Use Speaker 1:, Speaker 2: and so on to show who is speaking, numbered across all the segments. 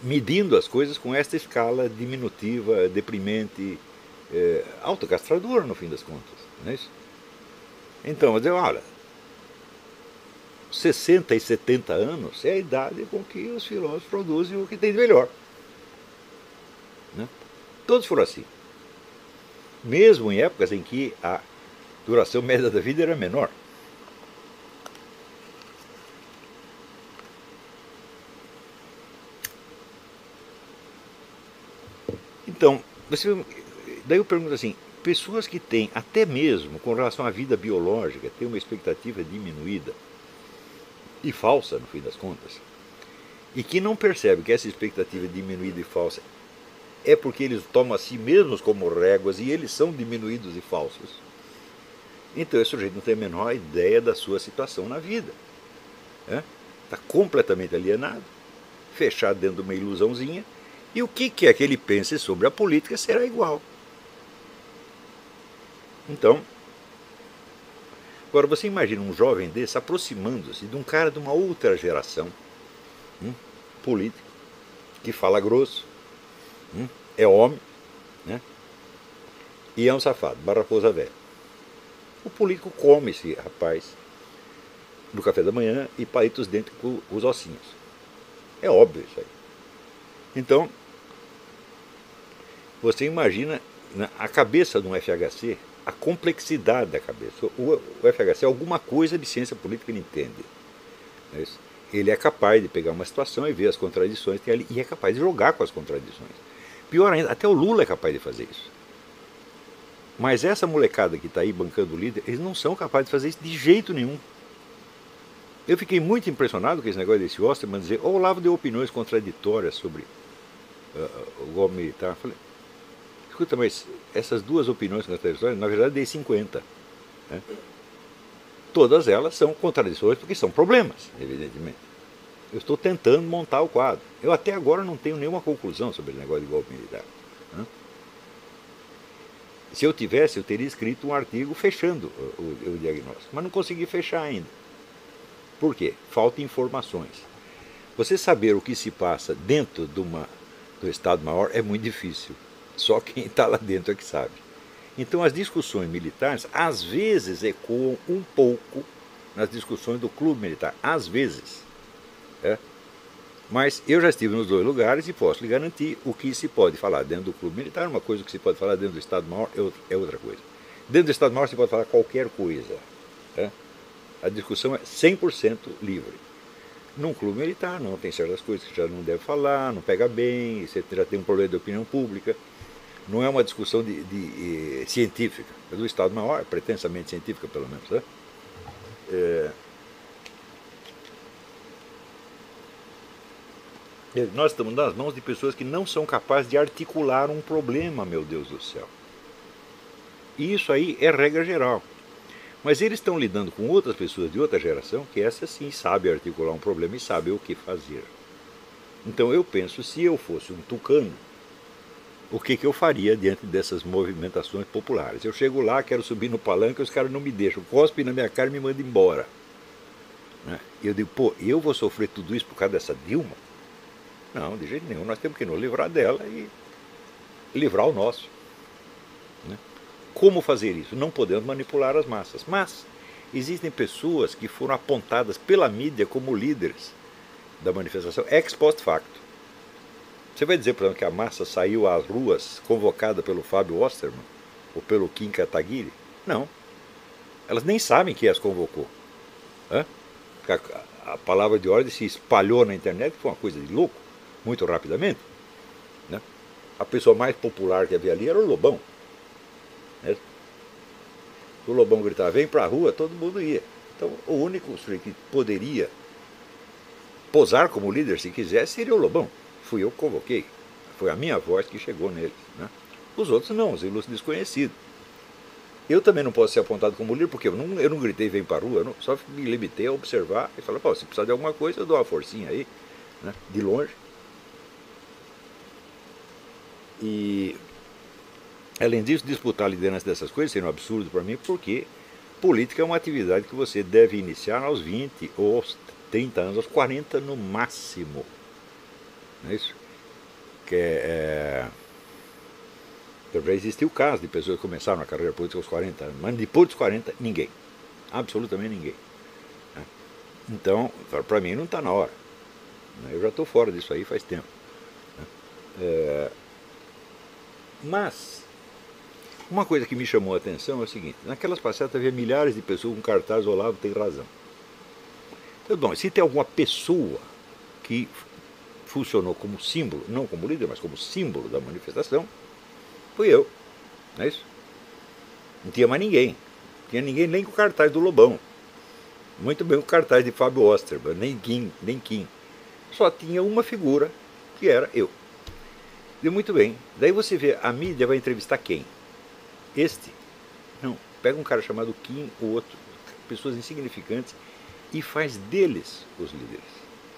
Speaker 1: medindo as coisas com esta escala diminutiva, deprimente, autocastradora no fim das contas. Não é isso? Então, eu dizer, olha, 60 e 70 anos é a idade com que os filósofos produzem o que tem de melhor. Né? Todos foram assim. Mesmo em épocas em que a duração média da vida era menor. Então, daí eu pergunto assim, pessoas que têm, até mesmo com relação à vida biológica, têm uma expectativa diminuída e falsa, no fim das contas, e que não percebem que essa expectativa diminuída e falsa é porque eles tomam a si mesmos como réguas e eles são diminuídos e falsos. Então esse sujeito não tem a menor ideia da sua situação na vida. Está completamente alienado, fechado dentro de uma ilusãozinha, e o que quer que ele pense sobre a política será igual. Então, agora você imagina um jovem desse aproximando-se de um cara de uma outra geração, político, que fala grosso, é homem, né? E é um safado, barraposa velho. O político come esse rapaz no café da manhã e palita os dentes com os ossinhos. É óbvio isso aí. Então, você imagina a cabeça de um FHC, a complexidade da cabeça. O FHC é alguma coisa de ciência política que ele entende. Ele é capaz de pegar uma situação e ver as contradições que tem ali, e é capaz de jogar com as contradições. Pior ainda, até o Lula é capaz de fazer isso. Mas essa molecada que está aí bancando o líder, eles não são capazes de fazer isso de jeito nenhum. Eu fiquei muito impressionado com esse negócio desse Osterman dizer, o Olavo deu opiniões contraditórias sobre o golpe militar. Eu falei, escuta, mas essas duas opiniões contraditórias, na verdade, dei 50. Né? Todas elas são contradições porque são problemas, evidentemente. Eu estou tentando montar o quadro. Eu até agora não tenho nenhuma conclusão sobre o negócio de golpe militar. Né? Se eu tivesse, eu teria escrito um artigo fechando o diagnóstico, mas não consegui fechar ainda. Por quê? Falta informações. Você saber o que se passa dentro do Estado-Maior é muito difícil. Só quem está lá dentro é que sabe. Então as discussões militares às vezes ecoam um pouco nas discussões do clube militar. Às vezes. Mas eu já estive nos dois lugares e posso lhe garantir o que se pode falar dentro do clube militar, uma coisa, o que se pode falar dentro do Estado-Maior é outra coisa. Dentro do Estado-Maior se pode falar qualquer coisa. A discussão é 100% livre. Num clube militar não, tem certas coisas que já não deve falar, não pega bem, você já tem um problema de opinião pública. Não é uma discussão científica. É do Estado-Maior, pretensamente científica pelo menos. Nós estamos nas mãos de pessoas que não são capazes de articular um problema, meu Deus do céu. E isso aí é regra geral. Mas eles estão lidando com outras pessoas de outra geração que essas sim sabem articular um problema e sabem o que fazer. Então eu penso, se eu fosse um tucano, o que eu faria diante dessas movimentações populares? Eu chego lá, quero subir no palanque, os caras não me deixam, cospem na minha cara e me mandam embora. E eu digo, pô, eu vou sofrer tudo isso por causa dessa Dilma? Não, de jeito nenhum, nós temos que nos livrar dela e livrar o nosso. Como fazer isso? Não podemos manipular as massas. Mas existem pessoas que foram apontadas pela mídia como líderes da manifestação ex post facto. Você vai dizer, por exemplo, que a massa saiu às ruas convocada pelo Fábio Osterman ou pelo Kim Kataguiri? Não. Elas nem sabem quem as convocou. A palavra de ordem se espalhou na internet, foi uma coisa de louco, muito rapidamente. A pessoa mais popular que havia ali era o Lobão. O Lobão gritava, vem pra rua, todo mundo ia. Então o único sujeito que poderia posar como líder se quisesse seria o Lobão. Fui eu que convoquei. Foi a minha voz que chegou neles. Os outros não, os ilustres desconhecidos. Eu também não posso ser apontado como líder, porque eu não gritei vem pra rua, eu só me limitei a observar e falar, se precisar de alguma coisa, eu dou uma forcinha aí, de longe. E além disso, disputar a liderança dessas coisas seria um absurdo para mim, porque política é uma atividade que você deve iniciar aos 20 ou aos 30 anos, aos 40 no máximo. Não é isso? Já existiu o caso de pessoas que começaram a carreira política aos 40 anos, mas depois dos 40, ninguém. Absolutamente ninguém. Então, para mim não está na hora. Eu já estou fora disso aí faz tempo. Mas, uma coisa que me chamou a atenção é o seguinte: naquelas passeatas havia milhares de pessoas com cartaz Olavo tem razão. Então, bom, se tem alguma pessoa que funcionou como símbolo, não como líder, mas como símbolo da manifestação, fui eu. Não é isso? Não tinha mais ninguém. Não tinha ninguém nem com o cartaz do Lobão. Muito bem com o cartaz de Fábio Osterman, nem Kim. Só tinha uma figura, que era eu. Deu muito bem. Daí você vê, a mídia vai entrevistar quem? Este? Não. Pega um cara chamado Kim, ou outro, pessoas insignificantes, e faz deles os líderes.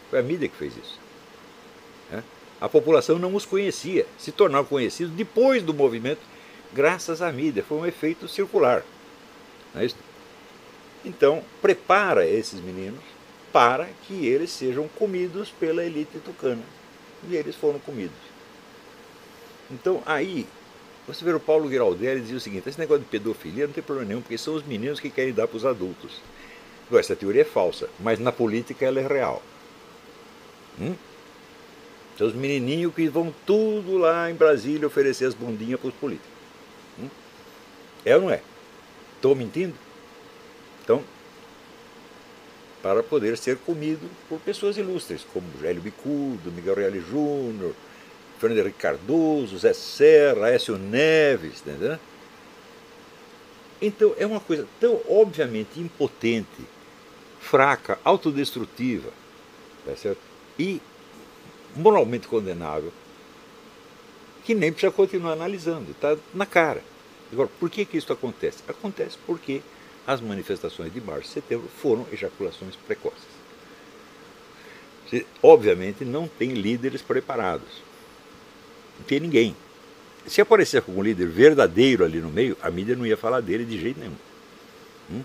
Speaker 1: Foi a mídia que fez isso. A população não os conhecia, se tornaram conhecidos depois do movimento, graças à mídia. Foi um efeito circular. Não é isso? Então, prepara esses meninos para que eles sejam comidos pela elite tucana. E eles foram comidos. Então, aí, você vê o Paulo Giraldelli dizia o seguinte: esse negócio de pedofilia não tem problema nenhum, porque são os meninos que querem dar para os adultos. Essa teoria é falsa, mas na política ela é real. São os menininhos que vão tudo lá em Brasília oferecer as bundinhas para os políticos. É ou não é? Estou mentindo? Então, para poder ser comido por pessoas ilustres, como Hélio Bicudo, Miguel Reale Júnior, Fernando Henrique Cardoso, Zé Serra, Aécio Neves, entendeu? Então é uma coisa tão obviamente impotente, fraca, autodestrutiva, tá certo? E moralmente condenável, que nem precisa continuar analisando, está na cara. Agora, por que isso acontece? Acontece porque as manifestações de março e setembro foram ejaculações precoces. Você, obviamente, não tem líderes preparados. Não tem ninguém. Se aparecer algum líder verdadeiro ali no meio, a mídia não ia falar dele de jeito nenhum.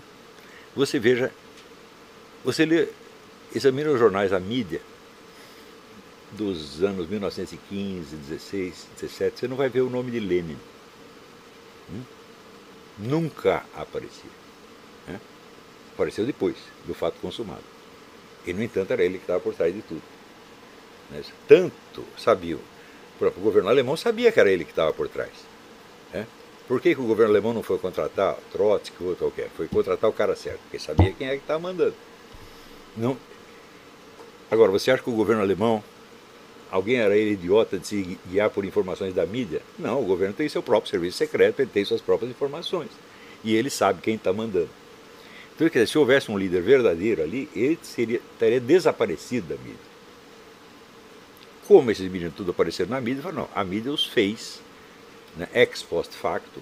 Speaker 1: Você veja, você examina os jornais, a mídia dos anos 1915, 16, 17, você não vai ver o nome de Lenin. Nunca aparecia. Apareceu depois do fato consumado. E, no entanto, era ele que estava por trás de tudo. Tanto sabiam. O próprio governo alemão sabia que era ele que estava por trás. Por que o governo alemão não foi contratar Trotsky ou qualquer? Foi contratar o cara certo, porque sabia quem é que estava mandando. Não. Agora, você acha que o governo alemão, alguém era ele idiota de se guiar por informações da mídia? Não, o governo tem seu próprio serviço secreto, ele tem suas próprias informações. E ele sabe quem está mandando. Então, quer dizer, se houvesse um líder verdadeiro ali, ele estaria desaparecido da mídia. Como esses meninos tudo apareceram na mídia, falaram, não, a mídia os fez, ex post facto,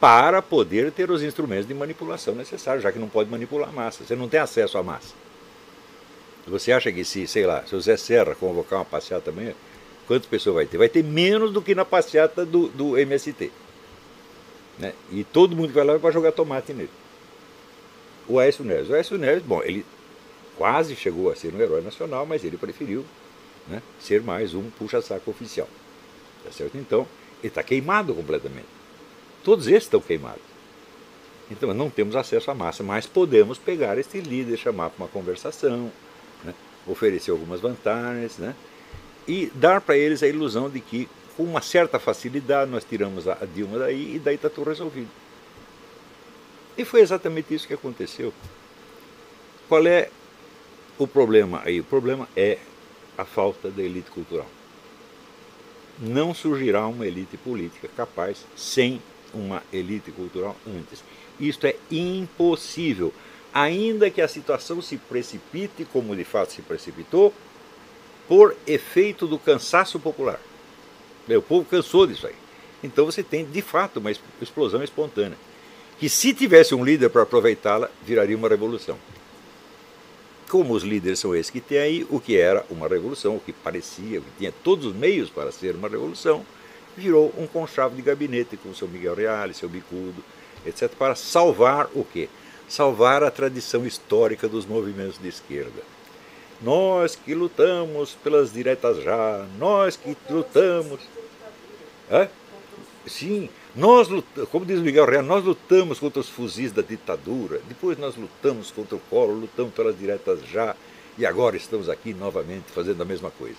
Speaker 1: para poder ter os instrumentos de manipulação necessários, já que não pode manipular a massa. Você não tem acesso à massa. Você acha que se o Zé Serra convocar uma passeata amanhã, quantas pessoas vai ter? Vai ter menos do que na passeata do MST. E todo mundo que vai lá vai jogar tomate nele. O Aécio Neves, bom, ele quase chegou a ser um herói nacional, mas ele preferiu ser mais um puxa-saco oficial. Tá certo? Então, ele está queimado completamente. Todos esses estão queimados. Então, não temos acesso à massa, mas podemos pegar este líder, chamar para uma conversação, oferecer algumas vantagens, e dar para eles a ilusão de que, com uma certa facilidade, nós tiramos a Dilma daí e daí está tudo resolvido. E foi exatamente isso que aconteceu. Qual é o problema aí? O problema é a falta da elite cultural. Não surgirá uma elite política capaz sem uma elite cultural antes. Isto é impossível. Ainda que a situação se precipite, como de fato se precipitou, por efeito do cansaço popular. O povo cansou disso aí. Então você tem, de fato, uma explosão espontânea. Que se tivesse um líder para aproveitá-la, viraria uma revolução. Como os líderes são esses que tem aí, o que era uma revolução, o que parecia, o que tinha todos os meios para ser uma revolução, virou um conchavo de gabinete com o seu Miguel Reale, seu Bicudo, etc., para salvar o quê? Salvar a tradição histórica dos movimentos de esquerda. Nós que lutamos pelas diretas já, nós que lutamos. É? Sim, nós lutamos, como diz Miguel Real, nós lutamos contra os fuzis da ditadura, depois nós lutamos contra o Collor, lutamos pelas diretas já, e agora estamos aqui novamente fazendo a mesma coisa.